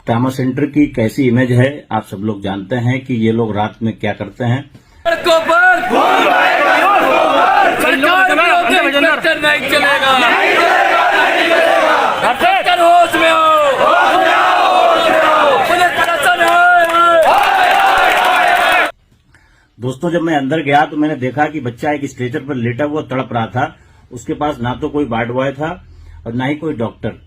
Trauma centre की कैसी image है आप सब लोग जानते हैं कि ये लोग रात में क्या करते हैं। नहीं चलेगा, होश में हो। दोस्तों, जब मैं अंदर गया तो मैंने देखा कि बच्चा एक स्ट्रेचर पर लेटा हुआ तड़प रहा था। उसके पास ना तो कोई वार्ड बॉय था और ना ही कोई डॉक्टर।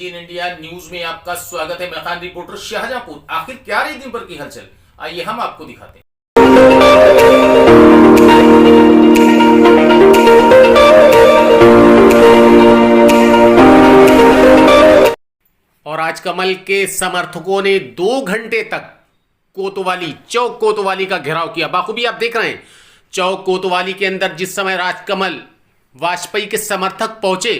इंडिया न्यूज में आपका स्वागत है। मैं खान रिपोर्टर शाहजहांपुर। आखिर क्या रही दिन भर की हलचल, आइए हम आपको दिखाते हैं। और आज कमल के समर्थकों ने 2 घंटे तक कोतवाली चौक कोतवाली का घेराव किया। बाखूबी आप देख रहे हैं चौक कोतवाली के अंदर जिस समय राजकमल वाजपेयी के समर्थक पहुंचे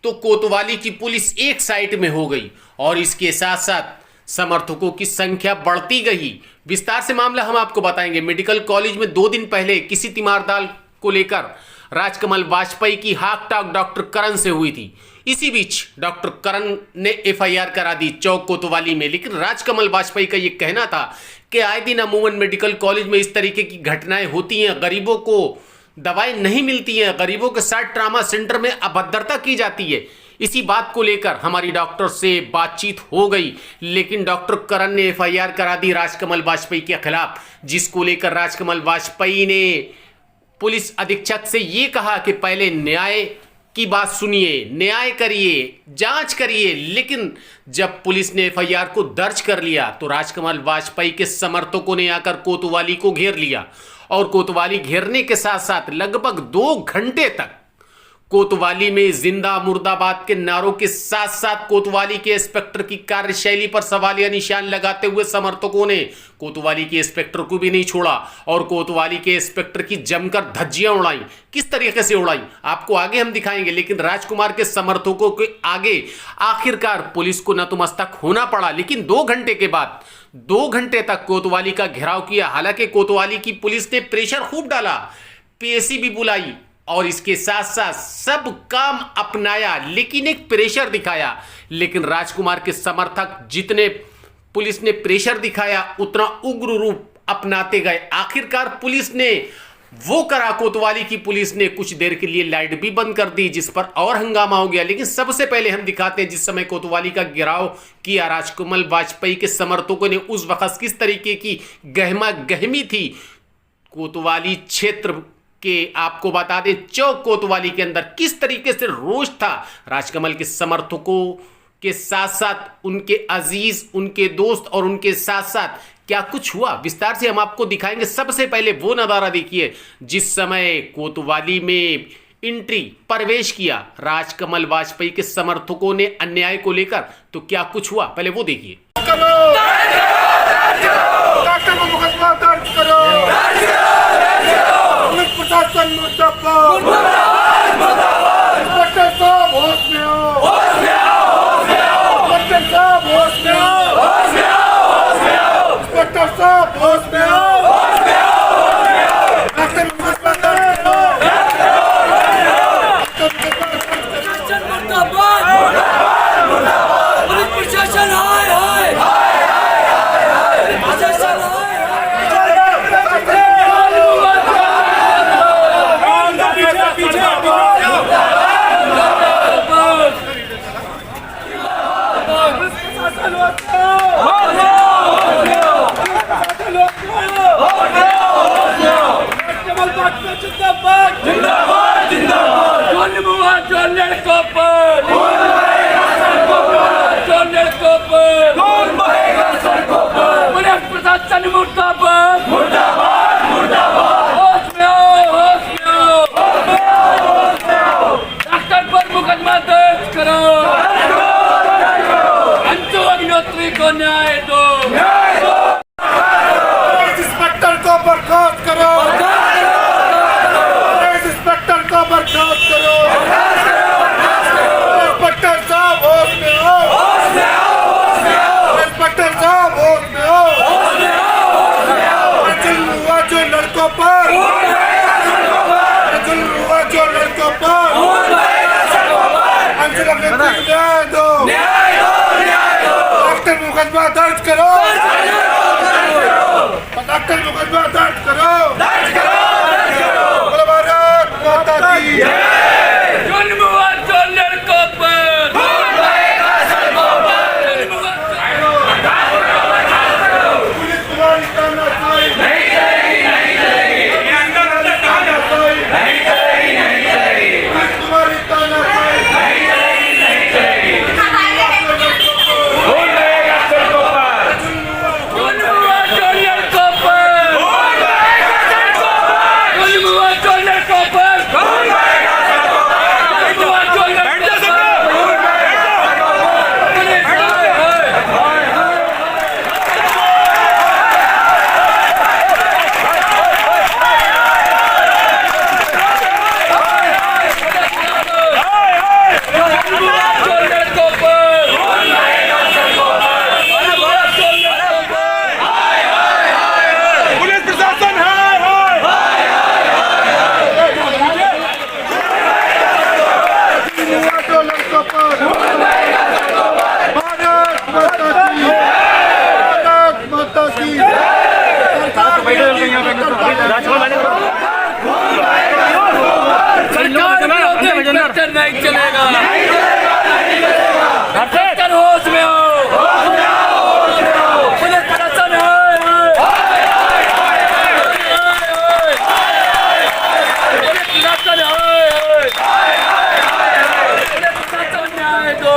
तो कोतवाली की पुलिस एक साइड में हो गई और इसके साथ साथ समर्थकों की संख्या बढ़ती गई। विस्तार से मामला हम आपको बताएंगे। मेडिकल कॉलेज में 2 दिन पहले किसी तीमारदार को लेकर राजकमल वाजपेयी की हाक टाक डॉक्टर करण से हुई थी। इसी बीच डॉक्टर करण ने एफआईआर करा दी चौक कोतवाली में। लेकिन राजकमल वाजपेयी का यह कहना था कि आए दिन अमूमन मेडिकल कॉलेज में इस तरीके की घटनाएं होती हैं, गरीबों को दवाएं नहीं मिलती हैं, गरीबों के साथ ट्रामा सेंटर में अभद्रता की जाती है। इसी बात को लेकर हमारी डॉक्टर से बातचीत हो गई, लेकिन डॉक्टर करण ने एफआईआर करा दी राजकमल वाजपेयी के खिलाफ, जिसको लेकर राजकमल वाजपेयी ने पुलिस अधीक्षक से ये कहा कि पहले न्याय की बात सुनिए, न्याय करिए, जांच करिए। लेकिन जब पुलिस ने एफआईआर को दर्ज कर लिया तो राजकमल वाजपेयी के समर्थकों ने आकर कोतवाली को घेर लिया और कोतवाली घेरने के साथ साथ लगभग 2 घंटे तक कोतवाली में जिंदा मुर्दाबाद के नारों के साथ साथ कोतवाली के इंस्पेक्टर की कार्यशैली पर सवालिया निशान लगाते हुए समर्थकों ने कोतवाली के इंस्पेक्टर को भी नहीं छोड़ा और कोतवाली के इंस्पेक्टर की जमकर धज्जियां उड़ाई। किस तरीके से उड़ाई आपको आगे हम दिखाएंगे। लेकिन राजकुमार के समर्थकों के आगे आखिरकार पुलिस को नतमस्तक होना पड़ा। लेकिन 2 घंटे के बाद 2 घंटे तक कोतवाली का घेराव किया। हालांकि कोतवाली की पुलिस ने प्रेशर खूब डाला, पीएसी भी बुलाई और इसके साथ साथ सब काम अपनाया, लेकिन एक प्रेशर दिखाया। लेकिन राजकुमार के समर्थक जितने पुलिस ने प्रेशर दिखाया उतना उग्र रूप अपनाते गए। आखिरकार पुलिस ने वो करा, कोतवाली की पुलिस ने कुछ देर के लिए लाइट भी बंद कर दी, जिस पर और हंगामा हो गया। लेकिन सबसे पहले हम दिखाते हैं जिस समय कोतवाली का घेराव किया राजकमल वाजपेयी के समर्थकों ने, उस वक्त किस तरीके की गहमा गहमी थी कोतवाली क्षेत्र के। आपको बता दें चौक कोतवाली के अंदर किस तरीके से रोष था राजकमल के समर्थकों के साथ साथ उनके अजीज, उनके दोस्त और उनके साथ साथ क्या कुछ हुआ विस्तार से हम आपको दिखाएंगे। सबसे पहले वो नजारा देखिए जिस समय कोतवाली में एंट्री प्रवेश किया राजकमल वाजपेयी के समर्थकों ने अन्याय को लेकर, तो क्या कुछ हुआ पहले वो देखिए। प्रशासन मुर्दाबाद, इंस्पेक्टर साहब होश में हो, इंस्पेक्टर साहब होश में हो, इंस्पेक्टर साहब होश में हो, प्रशासन हाय हाय पीछे करो डॉक्टर मुकदमा दर्ज करो बोलो भारत माता की जुल्म हुआ तो लड़कों पर पुलिस तुम्हारी तानाशाही नहीं पुलिस तुम्हारी तानाशाही जुल्म हुआ तो लड़कों पर जुल्म हुआ तो लड़कों पर जुल्म हुआ तो लड़कों पर पुलिस प्रशासन है जो लड़कों पर भारत माता की सरकार इंस्पेक्टर नहीं चलेगा इंस्पेक्टर होश में हो पुलिस प्रशासन न्याय दो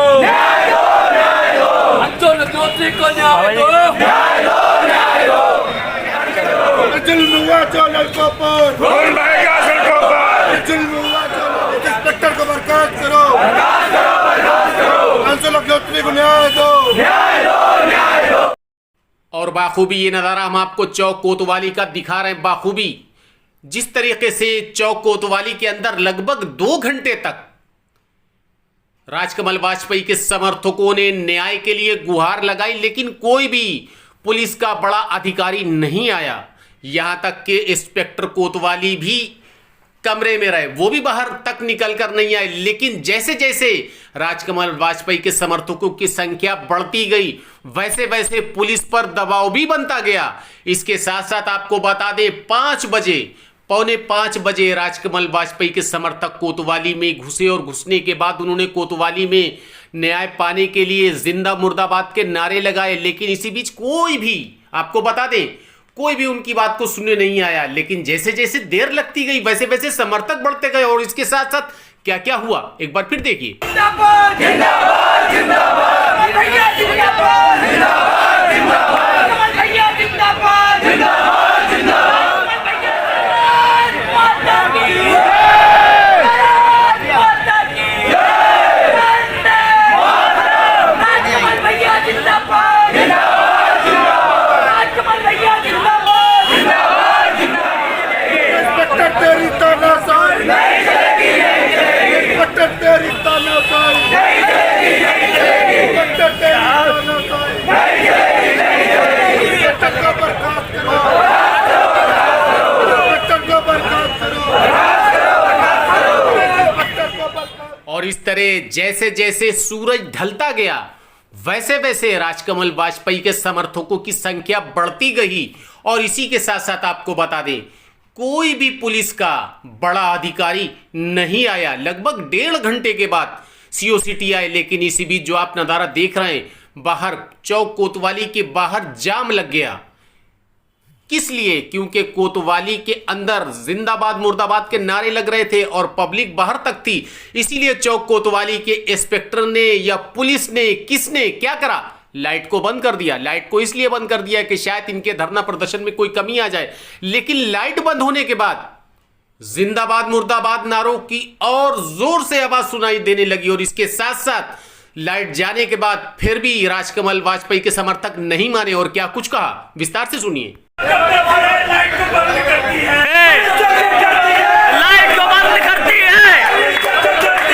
दोषी को न्याय दो जुल्म हुआ जो लड़कों पर जुल्म हुआ जो इंस्पेक्टर को बर्खास्त करो काउंसिल अग्निहोत्री को न्याय दो और बाखूबी ये नज़ारा हम आपको चौक कोतवाली का दिखा रहे हैं। बाखूबी जिस तरीके से चौक कोतवाली के अंदर लगभग 2 घंटे तक राजकमल वाजपेयी के समर्थकों ने न्याय के लिए गुहार लगाई, लेकिन कोई भी पुलिस का बड़ा अधिकारी नहीं आया। यहां तक कि इंस्पेक्टर कोतवाली भी कमरे में रहे, वो भी बाहर तक निकल कर नहीं आए। लेकिन जैसे जैसे राजकमल वाजपेयी के समर्थकों की संख्या बढ़ती गई, वैसे वैसे पुलिस पर दबाव भी बनता गया। इसके साथ साथ आपको बता दें 5 बजे, पौने 5 बजे राजकमल वाजपेयी के समर्थक कोतवाली में घुसे और घुसने के बाद उन्होंने कोतवाली में न्याय पाने के लिए जिंदा मुर्दाबाद के नारे लगाए। लेकिन इसी बीच कोई भी, आपको बता दें, कोई भी उनकी बात को सुनने नहीं आया। लेकिन जैसे जैसे देर लगती गई वैसे वैसे समर्थक बढ़ते गए। और इसके साथ साथ क्या क्या हुआ एक बार फिर देखिए। जिंदाबाद जिंदाबाद जिंदाबाद भैया जिंदाबाद जिंदाबाद जिंदाबाद भैया जिंदाबाद जिंदाबाद जिंदाबाद माता की माता की वंदे मातरम राजकमल भैया जिंदाबाद जिंदाबाद जिंदाबाद राजकमल भैया जिंदाबाद जिंदाबाद जिंदाबाद इंस्पेक्टर तेरी तानाशाही नहीं चलेगी इंस्पेक्टर तेरी तानाशाही नहीं चलेगी इंस्पेक्टर तेरी तानाशाही नहीं चलेगी इंस्पेक्टर को बर्खास्त करो इंस्पेक्टर को बर्खास्त करो इंस्पेक्टर को बर्खास्त। और इस तरह जैसे जैसे सूरज ढलता गया वैसे वैसे राजकमल वाजपेयी के समर्थकों की संख्या बढ़ती गई। और इसी के साथ साथ आपको बता दें कोई भी पुलिस का बड़ा अधिकारी नहीं आया। लगभग 1.5 घंटे के बाद सीओसीटी आए। लेकिन इसी बीच जो आप नज़ारा देख रहे हैं, बाहर चौक कोतवाली के बाहर जाम लग गया। किस लिए? क्योंकि कोतवाली के अंदर जिंदाबाद मुर्दाबाद के नारे लग रहे थे और पब्लिक बाहर तक थी। इसीलिए चौक कोतवाली के इंस्पेक्टर ने या पुलिस ने, किसने क्या करा, लाइट को बंद कर दिया। लाइट को इसलिए बंद कर दिया कि शायद इनके धरना प्रदर्शन में कोई कमी आ जाए। लेकिन लाइट बंद होने के बाद जिंदाबाद मुर्दाबाद नारों की और जोर से आवाज सुनाई देने लगी। और इसके साथ साथ लाइट जाने के बाद फिर भी राजकमल वाजपेयी के समर्थक नहीं माने और क्या कुछ कहा, विस्तार से सुनिए। लाइट को बंद करती है, लाइट को बंद करती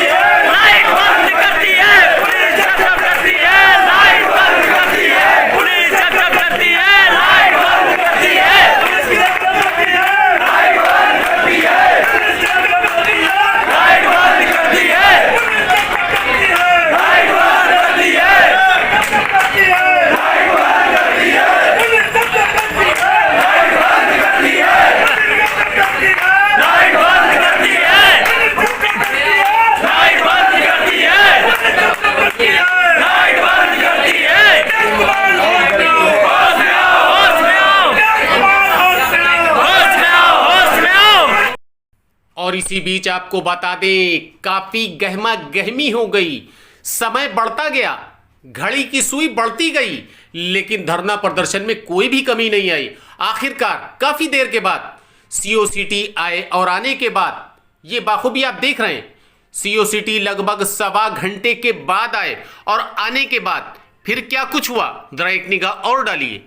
है, लाइट बंद करती है, पुलिस जब्त करती है, लाइट बंद करती है, पुलिस जब्त करती है, लाइट बंद करती है, पुलिस जब्त करती है, लाइट बंद करती है, पुलिस जब्त करती है, लाइट बंद करती है, पुलिस जब्त करती है, लाइट बंद करती है, लाइट बंद करती है, लाइट बंद करती है। और इसी बीच आपको बता दें, काफी गहमा गहमी हो गई, समय बढ़ता गया, घड़ी की सुई बढ़ती गई, लेकिन धरना प्रदर्शन में कोई भी कमी नहीं आई। आखिरकार काफी देर के बाद सीओसीटी आए और आने के बाद ये बाखूबी आप देख रहे हैं, सीओसीटी लगभग 1.25 घंटे के बाद आए और आने के बाद फिर क्या कुछ हुआ, जरा एक निगाह और डालिए।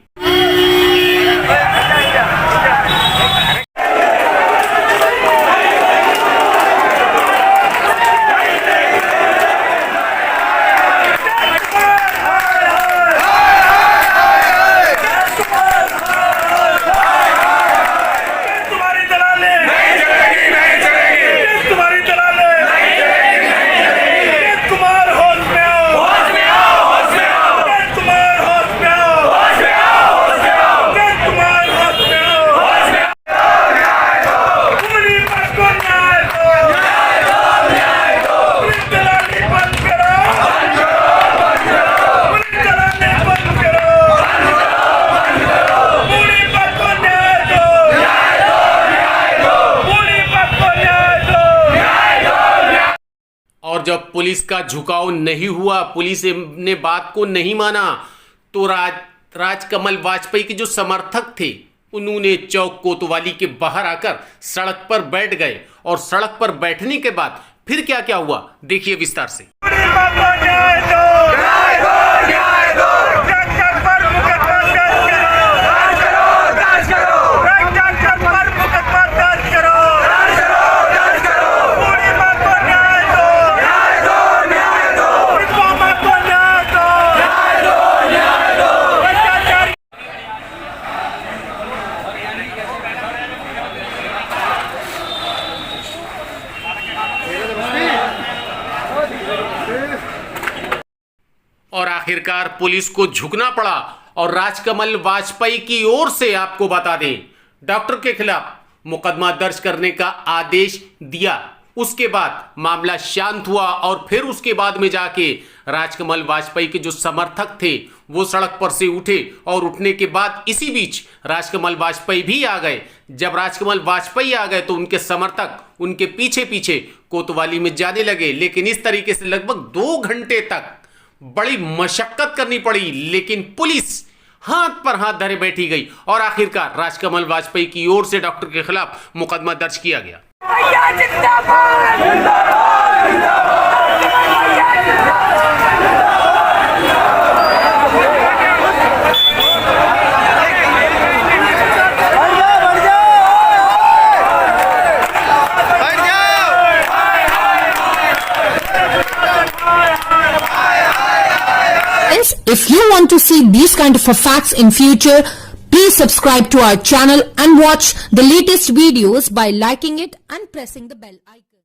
और जब पुलिस का झुकाव नहीं हुआ, पुलिस ने बात को नहीं माना, तो राजकमल वाजपेयी के जो समर्थक थे उन्होंने चौक कोतवाली के बाहर आकर सड़क पर बैठ गए। और सड़क पर बैठने के बाद फिर क्या क्या हुआ, देखिए विस्तार से। और आखिरकार पुलिस को झुकना पड़ा और राजकमल वाजपेयी की ओर से आपको बता दें, डॉक्टर के खिलाफ मुकदमा दर्ज करने का आदेश दिया। उसके बाद मामला शांत हुआ और फिर उसके बाद में जाके राजकमल वाजपेयी के जो समर्थक थे वो सड़क पर से उठे और उठने के बाद इसी बीच राजकमल वाजपेयी भी आ गए। जब राजकमल वाजपेयी आ गए तो उनके समर्थक उनके पीछे पीछे कोतवाली में जाने लगे, लेकिन इस तरीके से लगभग 2 घंटे तक बड़ी मशक्कत करनी पड़ी, लेकिन पुलिस हाथ पर हाथ धरे बैठी गई और आखिरकार राजकमल वाजपेयी की ओर से डॉक्टर के खिलाफ मुकदमा दर्ज किया गया। If you want to see these kind of facts in future, please subscribe to our channel and watch the latest videos by liking it and pressing the bell icon.